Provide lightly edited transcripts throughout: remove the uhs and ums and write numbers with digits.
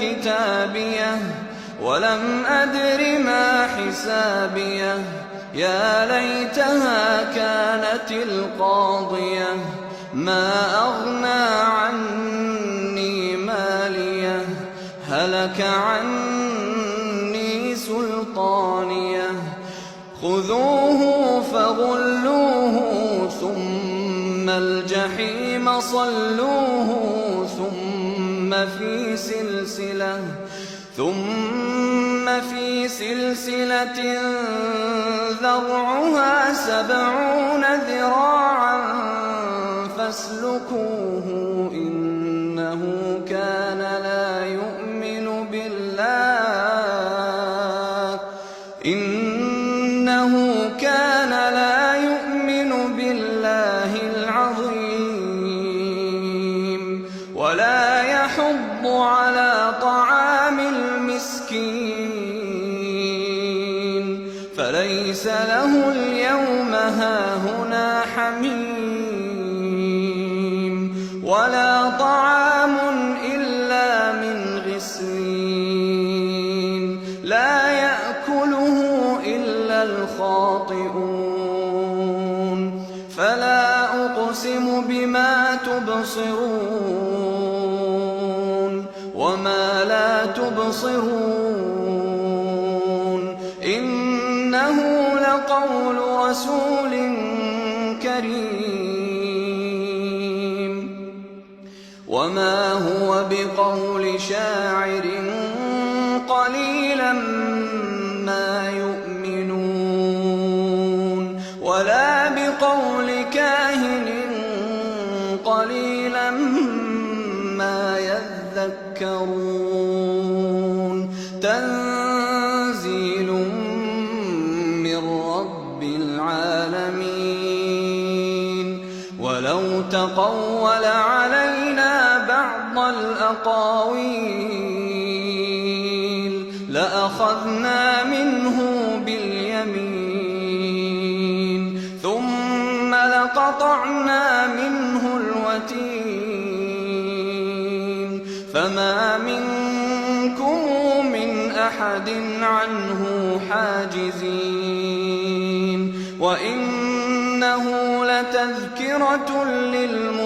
كتابيه ولم أدر ما حسابيه يا ليتها كانت القاضية ما أغنى عني ماليه هلك عني سلطانيه خذوه فغلوه ثم الجحيم صلوه ثم في سلسلة ذرعها 70 ذراعا فاسلكوه إنه كان لا يؤمن بالله العظيم ولا يحض على طعام المسكين فليس له اليوم هاهنا حميم ولا طعام إلا من غسلين لا يأكله إلا الخاطئون فلا أقسم بما تبصرون وما لا تبصرون إنه لقول رسول كريم وما هو بقول شاعر قليلا ما يؤمنون ولا بقول كاهن قليلا ما يذكرون تنزيل من رب العالمين ولو تقول علينا بعض الأقاويل لأخذنا منه باليمين ثم لقطعنا منه الوتين فما منكم من أحد عنه حاجزين وإنه لتذكرة للمتقين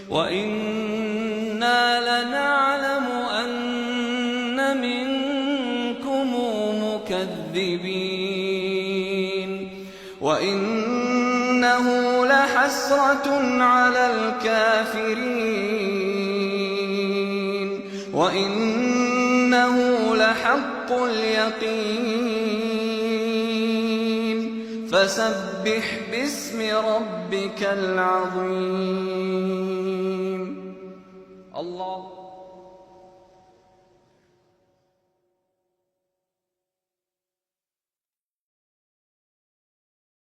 وإنا لنعلم أن منكم مكذبين وإنه لحسرة على الكافرين وإنه لحق اليقين فسبح باسم ربك العظيم الله